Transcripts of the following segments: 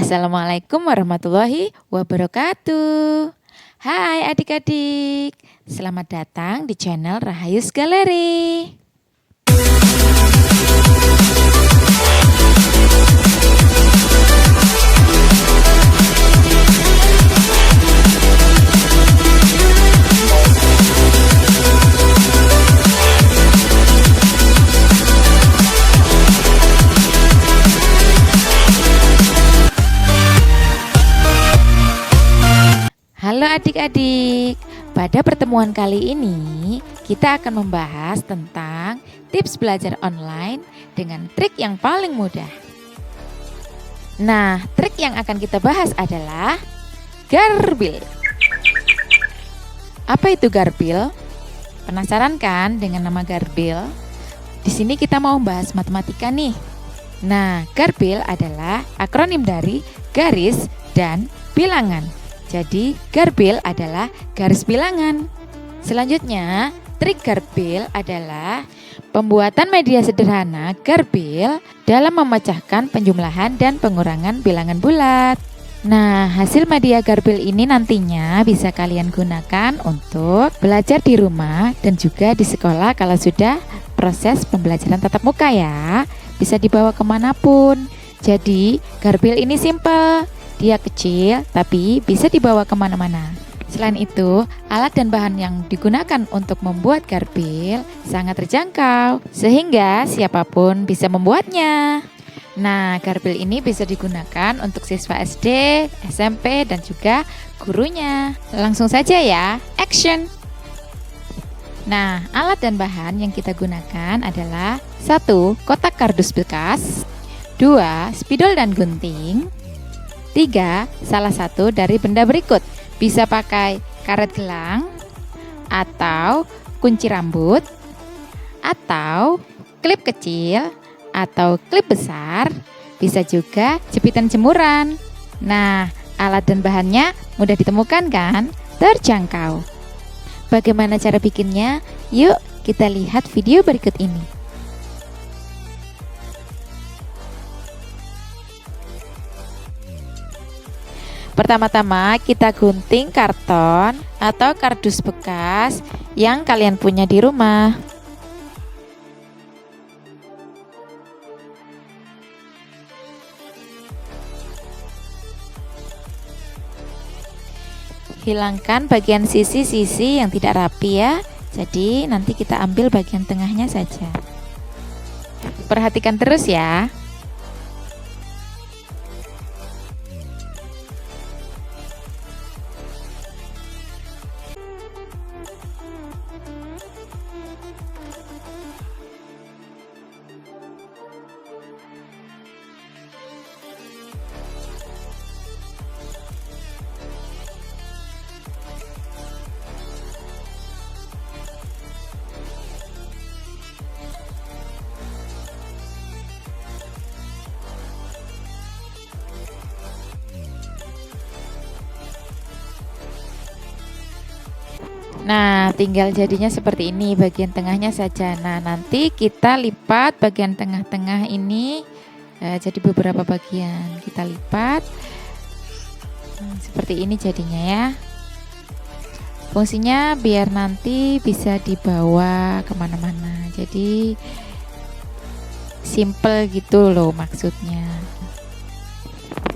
Assalamualaikum warahmatullahi wabarakatuh. Hai adik-adik, selamat datang di channel Rahayus Galeri. Halo adik-adik, pada pertemuan kali ini kita akan membahas tentang tips belajar online dengan trik yang paling mudah. Nah, trik yang akan kita bahas adalah garbil. Apa itu garbil? Penasaran kan dengan nama garbil? Di sini kita mau membahas matematika nih. Nah, garbil adalah akronim dari garis dan bilangan. Jadi, garbil adalah garis bilangan. Selanjutnya, trik garbil adalah pembuatan media sederhana garbil dalam memecahkan penjumlahan dan pengurangan bilangan bulat. Nah, hasil media garbil ini nantinya bisa kalian gunakan untuk belajar di rumah dan juga di sekolah kalau sudah proses pembelajaran tatap muka ya. Bisa dibawa kemanapun. Jadi, garbil ini simple. Dia kecil tapi bisa dibawa kemana-mana. Selain itu, alat dan bahan yang digunakan untuk membuat garbil sangat terjangkau sehingga siapapun bisa membuatnya. Nah, garbil ini bisa digunakan untuk siswa SD, SMP, dan juga gurunya. Langsung saja ya, action! Nah, alat dan bahan yang kita gunakan adalah 1. Kotak kardus bekas, 2. Spidol dan gunting, 3. Salah satu dari benda berikut. Bisa pakai karet gelang, atau kunci rambut, atau klip kecil, atau klip besar. Bisa juga jepitan jemuran. Nah, alat dan bahannya mudah ditemukan kan? Terjangkau. Bagaimana cara bikinnya? Yuk kita lihat video berikut ini. Pertama-tama kita gunting karton atau kardus bekas yang kalian punya di rumah. Hilangkan bagian sisi-sisi yang tidak rapi ya. Jadi nanti kita ambil bagian tengahnya saja. Perhatikan terus ya. Nah, tinggal jadinya seperti ini, bagian tengahnya saja. Nah, nanti kita lipat bagian tengah-tengah ini jadi beberapa bagian. Kita lipat seperti ini jadinya ya. Fungsinya biar nanti bisa dibawa kemana-mana. Jadi simple gitu loh maksudnya.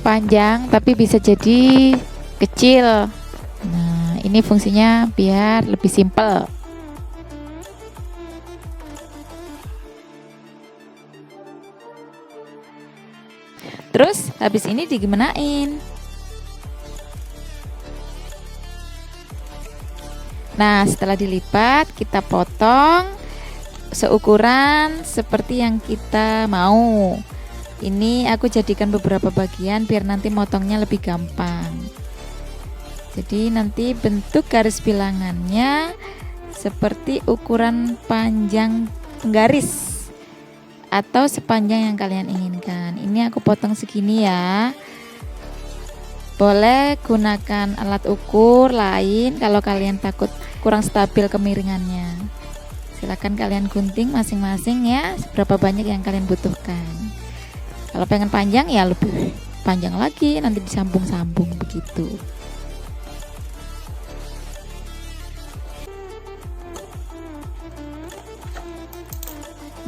Panjang tapi bisa jadi kecil. Nah, ini fungsinya biar lebih simpel. Terus habis ini digimanain? Nah, setelah dilipat kita potong seukuran seperti yang kita mau. Ini aku jadikan beberapa bagian biar nanti motongnya lebih gampang. Jadi nanti bentuk garis bilangannya seperti ukuran panjang penggaris atau sepanjang yang kalian inginkan. Ini aku potong segini ya. Boleh gunakan alat ukur lain kalau kalian takut kurang stabil kemiringannya. Silakan kalian gunting masing-masing ya, seberapa banyak yang kalian butuhkan. Kalau pengen panjang ya lebih panjang lagi, nanti disambung-sambung begitu.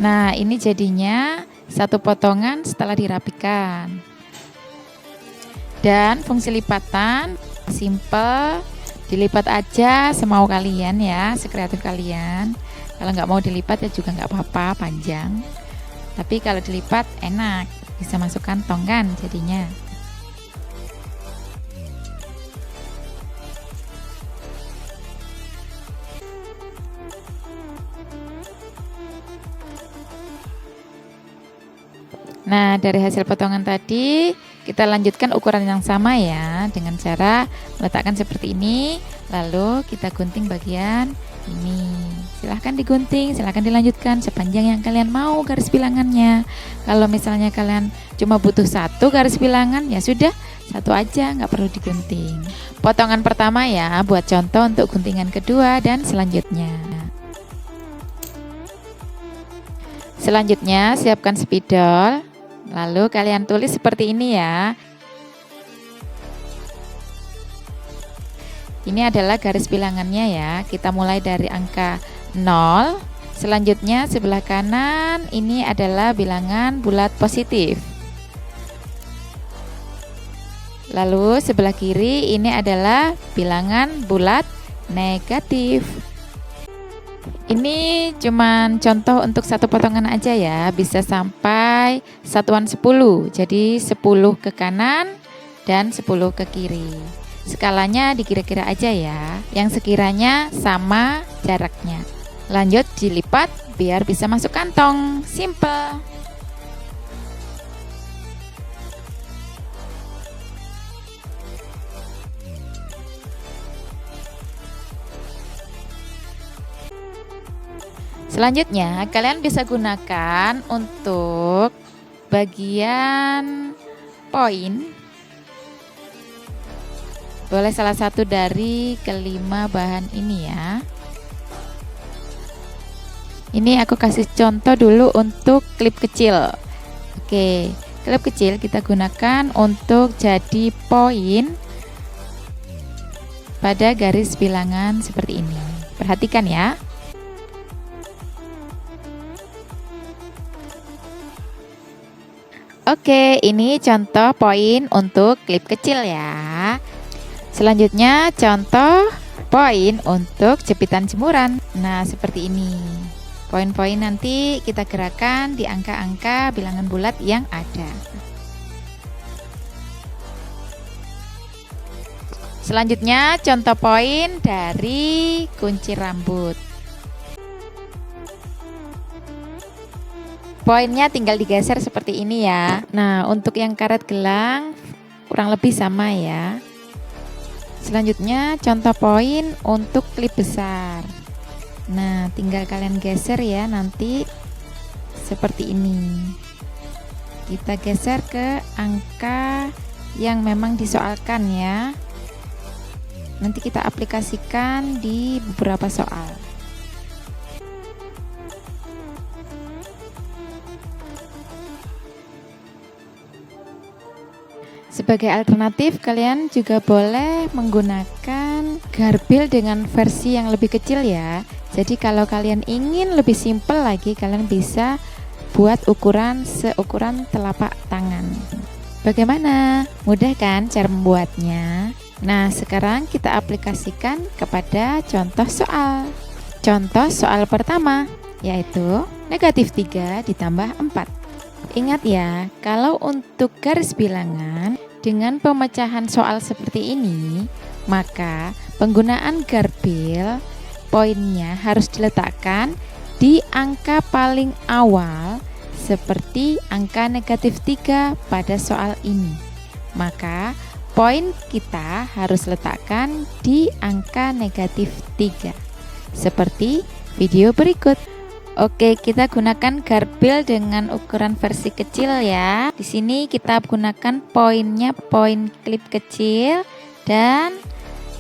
Nah, ini jadinya satu potongan setelah dirapikan. Dan fungsi lipatan simple, dilipat aja semau kalian ya, sekreatif kalian. Kalau nggak mau dilipat ya juga nggak apa-apa, panjang. Tapi kalau dilipat enak, bisa masuk kantong kan jadinya. Nah, dari hasil potongan tadi kita lanjutkan ukuran yang sama ya, dengan cara meletakkan seperti ini, lalu kita gunting bagian ini. Silahkan digunting, silahkan dilanjutkan sepanjang yang kalian mau garis bilangannya. Kalau misalnya kalian cuma butuh satu garis bilangan, ya sudah satu aja, nggak perlu digunting. Potongan pertama ya, buat contoh untuk guntingan kedua dan selanjutnya. Selanjutnya siapkan spidol, lalu kalian tulis seperti ini ya. Ini adalah garis bilangannya ya. Kita mulai dari angka 0. Selanjutnya sebelah kanan ini adalah bilangan bulat positif. Lalu sebelah kiri ini adalah bilangan bulat negatif. Ini cuman contoh untuk satu potongan aja ya, bisa sampai satuan 10. Jadi 10 ke kanan dan 10 ke kiri. Skalanya dikira-kira aja ya, yang sekiranya sama jaraknya. Lanjut dilipat biar bisa masuk kantong, simple. Selanjutnya kalian bisa gunakan untuk bagian poin. Boleh salah satu dari kelima bahan ini ya. Ini aku kasih contoh dulu untuk klip kecil. Oke, klip kecil kita gunakan untuk jadi poin pada garis bilangan seperti ini. Perhatikan ya. Oke, ini contoh poin untuk klip kecil ya. Selanjutnya contoh poin untuk jepitan jemuran. Nah, seperti ini. Poin-poin nanti kita gerakkan di angka-angka bilangan bulat yang ada. Selanjutnya contoh poin dari kunci rambut. Poinnya tinggal digeser seperti ini ya. Nah, untuk yang karet gelang kurang lebih sama ya. Selanjutnya contoh poin untuk klip besar. Nah, tinggal kalian geser ya nanti seperti ini. Kita geser ke angka yang memang disoalkan ya. Nanti kita aplikasikan di beberapa soal. Sebagai alternatif, kalian juga boleh menggunakan garbil dengan versi yang lebih kecil ya. Jadi kalau kalian ingin lebih simpel lagi, kalian bisa buat ukuran seukuran telapak tangan. Bagaimana? Mudah kan cara membuatnya? Nah, sekarang kita aplikasikan kepada contoh soal. Contoh soal pertama, yaitu negatif 3 ditambah 4. Ingat ya, kalau untuk garis bilangan dengan pemecahan soal seperti ini, maka penggunaan garbil poinnya harus diletakkan di angka paling awal seperti angka negatif 3 pada soal ini. Maka poin kita harus letakkan di angka negatif 3 seperti video berikut. Oke, kita gunakan garbil dengan ukuran versi kecil ya. Di sini kita gunakan poinnya poin klip kecil dan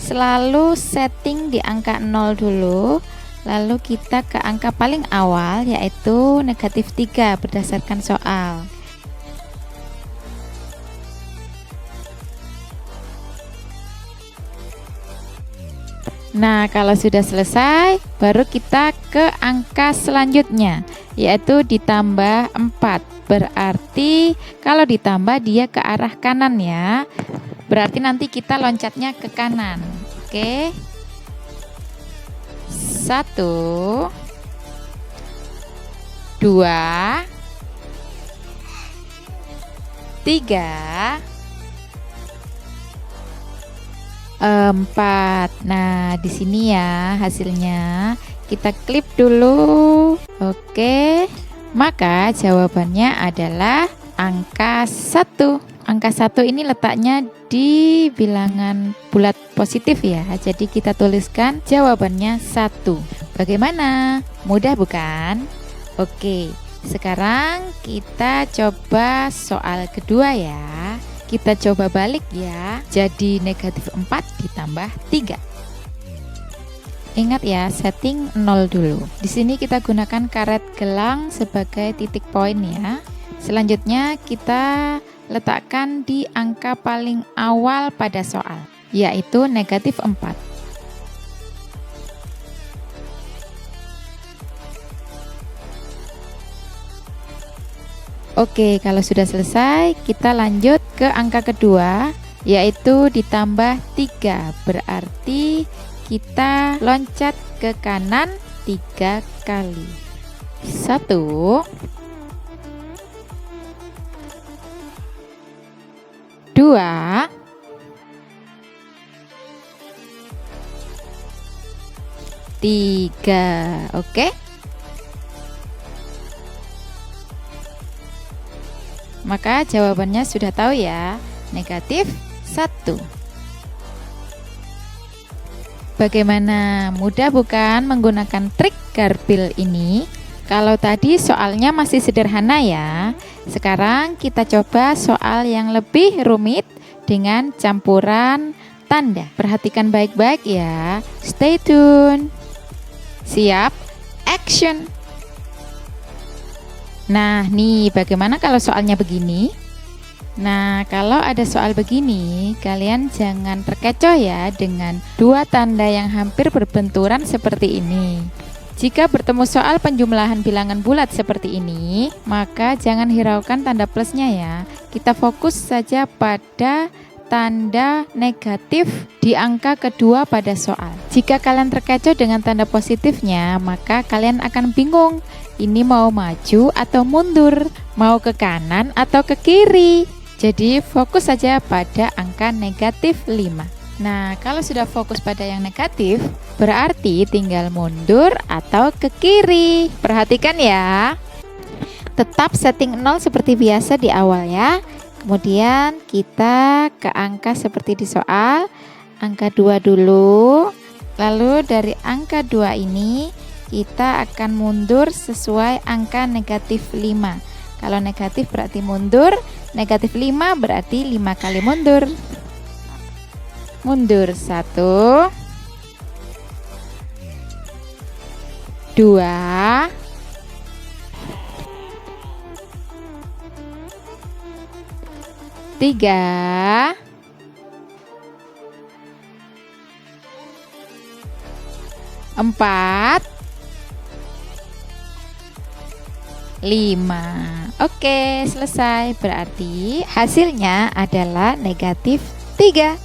selalu setting di angka 0 dulu. Lalu kita ke angka paling awal yaitu negatif 3 berdasarkan soal. Nah, kalau sudah selesai, baru kita ke angka selanjutnya, yaitu ditambah 4. Berarti kalau ditambah dia ke arah kanan ya. Berarti nanti kita loncatnya ke kanan. Oke. 1, 2, 3, 4. Nah, di sini ya hasilnya. Kita klip dulu. Oke. Maka jawabannya adalah angka 1. Angka 1 ini letaknya di bilangan bulat positif ya. Jadi kita tuliskan jawabannya 1. Bagaimana? Mudah bukan? Oke. Sekarang kita coba soal kedua ya. Kita coba balik ya. Jadi negatif 4 ditambah 3. Ingat ya, setting 0 dulu. Di sini kita gunakan karet gelang sebagai titik poin ya. Selanjutnya kita letakkan di angka paling awal pada soal, yaitu negatif 4. Oke, kalau sudah selesai, kita lanjut ke angka kedua, yaitu ditambah 3. Berarti kita loncat ke kanan 3 kali. 1, 2, 3. Oke. Maka jawabannya sudah tahu ya, negatif 1. Bagaimana? Mudah bukan menggunakan trik garbil ini? Kalau tadi soalnya masih sederhana ya. Sekarang kita coba soal yang lebih rumit dengan campuran tanda. Perhatikan baik-baik ya. Stay tune. Siap? Action. Nah, nih bagaimana kalau soalnya begini? Nah, kalau ada soal begini, kalian jangan terkecoh ya dengan dua tanda yang hampir berbenturan seperti ini. Jika bertemu soal penjumlahan bilangan bulat seperti ini, maka jangan hiraukan tanda plusnya ya. Kita fokus saja pada tanda negatif di angka kedua pada soal. Jika kalian terkecoh dengan tanda positifnya, maka kalian akan bingung. Ini mau maju atau mundur, mau ke kanan atau ke kiri. Jadi fokus saja pada angka negatif 5. Nah, kalau sudah fokus pada yang negatif, berarti tinggal mundur atau ke kiri. Perhatikan ya. Tetap setting 0 seperti biasa di awal ya. Kemudian kita ke angka seperti di soal, angka 2 dulu. Lalu dari angka 2 ini kita akan mundur sesuai angka negatif 5. Kalau negatif berarti mundur, negatif 5 berarti 5 kali mundur. Mundur 1, 2, 3, 4, 5. Oke, selesai. Berarti hasilnya adalah negatif 3.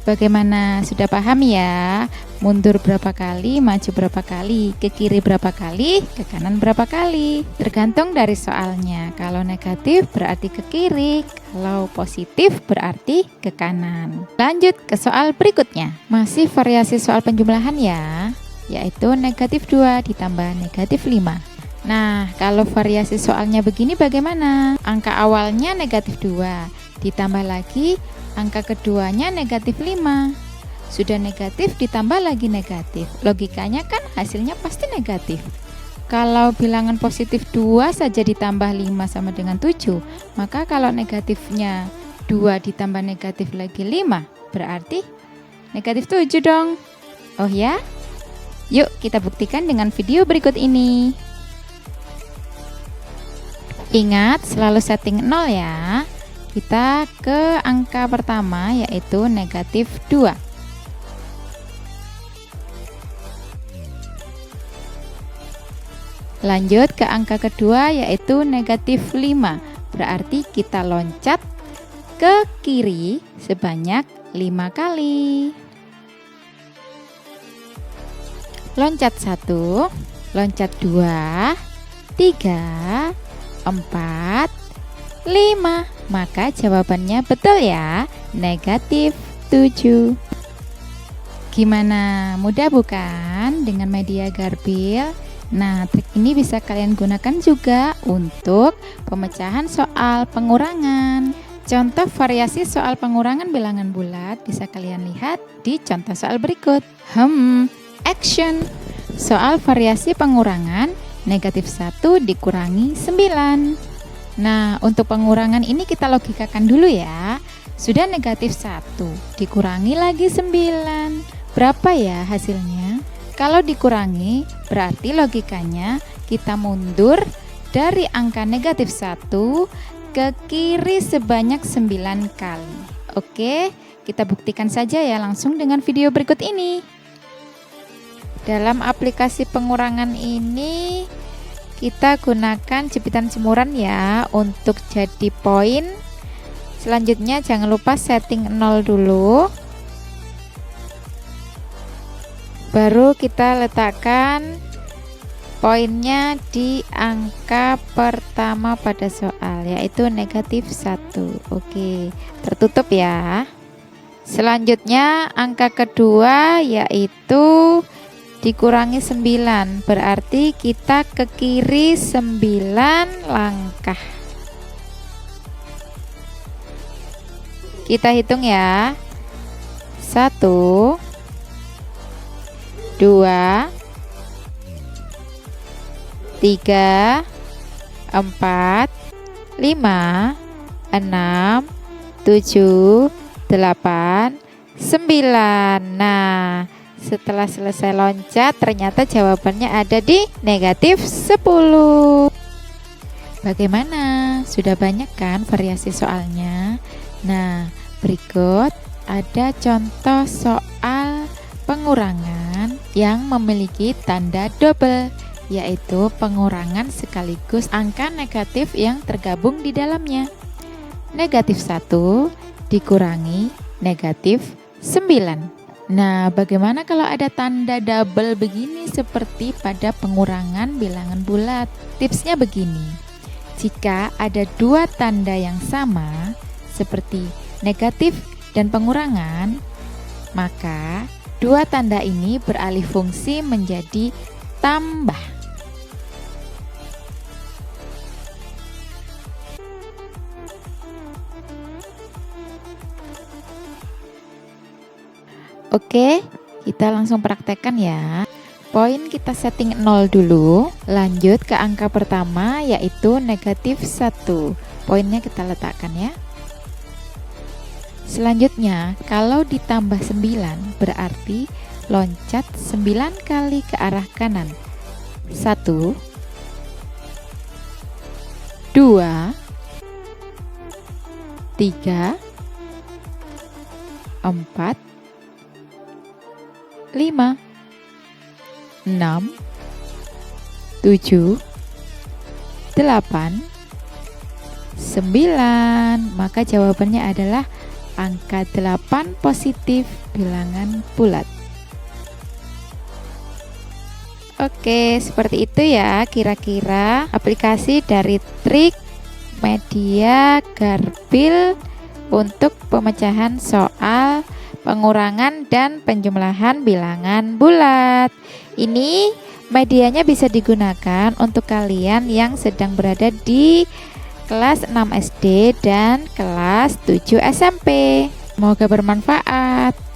Bagaimana? Sudah paham ya? Mundur berapa kali, maju berapa kali, ke kiri berapa kali, ke kanan berapa kali. Tergantung dari soalnya. Kalau negatif berarti ke kiri, kalau positif berarti ke kanan. Lanjut ke soal berikutnya. Masih variasi soal penjumlahan ya, yaitu negatif 2 ditambah negatif 5. Nah, kalau variasi soalnya begini bagaimana? Angka awalnya negatif 2, ditambah lagi angka keduanya negatif 5. Sudah negatif ditambah lagi negatif. Logikanya kan hasilnya pasti negatif. Kalau bilangan positif 2 saja ditambah 5 sama dengan 7, maka kalau negatifnya 2 ditambah negatif lagi 5, berarti negatif 7 dong. Oh ya? Yuk kita buktikan dengan video berikut ini. Ingat selalu setting 0 ya. Kita ke angka pertama yaitu negatif 2. Lanjut ke angka kedua yaitu negatif 5. Berarti kita loncat ke kiri sebanyak 5 kali. Loncat 1, loncat 2, 3, 4, 5. Maka jawabannya betul ya, negatif 7. Gimana? Mudah bukan dengan media garbil? Nah, trik ini bisa kalian gunakan juga untuk pemecahan soal pengurangan. Contoh variasi soal pengurangan bilangan bulat bisa kalian lihat di contoh soal berikut. Action. Soal variasi pengurangan negatif 1 dikurangi 9. Nah, untuk pengurangan ini kita logikakan dulu ya. Sudah negatif 1 dikurangi lagi 9. Berapa ya hasilnya? Kalau dikurangi, berarti logikanya kita mundur dari angka negatif 1 ke kiri sebanyak 9 kali. Oke, kita buktikan saja ya langsung dengan video berikut ini. Dalam aplikasi pengurangan ini, kita gunakan jepitan jemuran ya untuk jadi poin. Selanjutnya jangan lupa setting 0 dulu. Baru kita letakkan poinnya di angka pertama pada soal, yaitu negatif 1. Oke, tertutup ya. Selanjutnya angka kedua yaitu dikurangi 9. Berarti kita ke kiri 9 langkah. Kita hitung ya. 1, 2, 3, 4, 5, 6, 7, 8, 9. Nah, setelah selesai loncat ternyata jawabannya ada di negatif 10. Bagaimana? Sudah banyak kan variasi soalnya? Nah, berikut ada contoh soal pengurangan yang memiliki tanda double, yaitu pengurangan sekaligus angka negatif yang tergabung di dalamnya. Negatif 1 dikurangi negatif 9. Nah, bagaimana kalau ada tanda double begini seperti pada pengurangan bilangan bulat? Tipsnya begini, jika ada dua tanda yang sama seperti negatif dan pengurangan, maka dua tanda ini beralih fungsi menjadi tambah. Oke, kita langsung praktekkan ya. Poin kita setting 0 dulu. Lanjut ke angka pertama yaitu negatif 1. Poinnya kita letakkan ya. Selanjutnya, kalau ditambah 9 berarti loncat 9 kali ke arah kanan. 1, 2, 3, 4, 5, 6, 7, 8, 9. Maka jawabannya adalah angka 8 positif bilangan bulat. Oke, seperti itu ya kira-kira aplikasi dari trik media garbil untuk pemecahan soal pengurangan dan penjumlahan bilangan bulat. Ini medianya bisa digunakan untuk kalian yang sedang berada di kelas 6 SD dan kelas 7 SMP. Semoga bermanfaat.